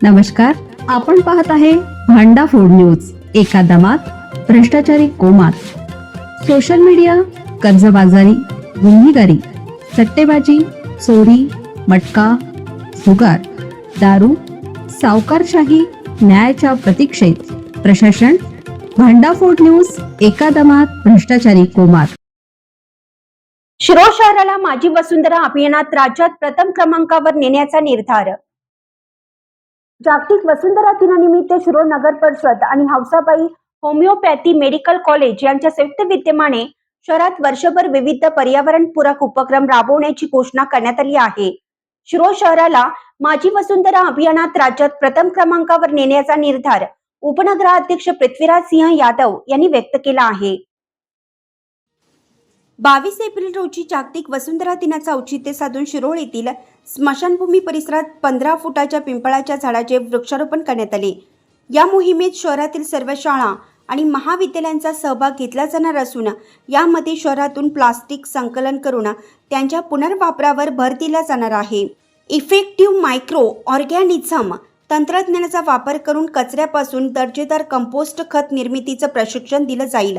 नमस्कार, आपण पाहत आहे भांडा फोड न्यूज. एका दमात भ्रष्टाचारी कोमात. सोशल मीडिया, कर्जबाजारी, गुन्हेगारी, सट्टेबाजी, चोरी, मटका, जुगार, दारू, सावकारशाही, न्यायाच्या प्रतीक्षेत प्रशासन. भांडाफोड न्यूज. एका दमात भ्रष्टाचारी कोमात. शिरोळ शहराला माझी वसुंधरा अभियानात राज्यात प्रथम क्रमांकावर नेण्याचा निर्धार. जागतिक वसुंधरा दिनानिमित्त शिरोळ नगर परिषद आणि हौसाबाई होमिओपॅथी मेडिकल कॉलेज यांच्या संयुक्त विद्यमाने शहरात वर्षभर विविध पर्यावरणपूरक उपक्रम राबवण्याची घोषणा करण्यात आली आहे. शिरोळ शहराला माझी वसुंधरा अभियानात राज्यात प्रथम क्रमांकावर नेण्याचा निर्धार उपनगराध्यक्ष पृथ्वीराज सिंह यादव यांनी व्यक्त केला आहे. 22 एप्रिल रोजी जागतिक वसुंधरा दिनाचा औचित्य साधून शिरोळ येथील स्मशानभूमी परिसरात 15 फुटाच्या पिंपळाच्या झाडाचे वृक्षारोपण करण्यात आले. या मोहिमेत शहरातील सर्व शाळा आणि महाविद्यालयांचा सहभाग घेतला जाणार असून यामध्ये शहरातून प्लास्टिक संकलन करून त्यांच्या पुनर्वापरावर भर दिला जाणार आहे. इफेक्टिव्ह मायक्रो ऑर्गॅनिझम तंत्रज्ञानाचा वापर करून कचऱ्यापासून दर्जेदार कंपोस्ट खत निर्मितीचं प्रशिक्षण दिलं जाईल.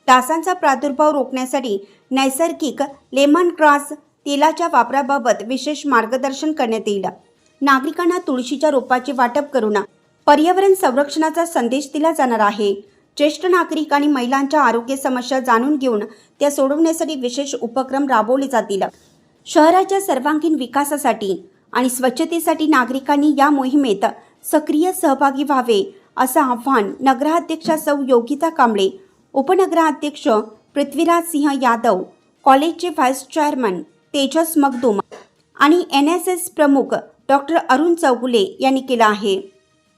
डासांचा प्रादुर्भाव रोखण्यासाठी नैसर्गिक लेमन ग्रास तेलाच्या वापराबाबत विशेष मार्गदर्शन करण्यात येईल. नागरिकांना तुळशीच्या रोपाचे वाटप करून पर्यावरण संरक्षणाचा संदेश दिला जाणार आहे. ज्येष्ठ नागरिक आणि महिलांच्या आरोग्य समस्या जाणून घेऊन त्या सोडवण्यासाठी विशेष उपक्रम राबवले जातील. शहराच्या सर्वांगीण विकासासाठी आणि स्वच्छतेसाठी नागरिकांनी या मोहिमेत सक्रिय सहभागी व्हावे असं आवाहन नगराध्यक्षा सौ योगिता कांबळे, उपनगराध्यक्ष पृथ्वीराज सिंह यादव, कॉलेजचे व्हाईस चेअरमन तेजस मगदूम आणि NSS प्रमुख डॉक्टर अरुण चौगुले यांनी केलं आहे.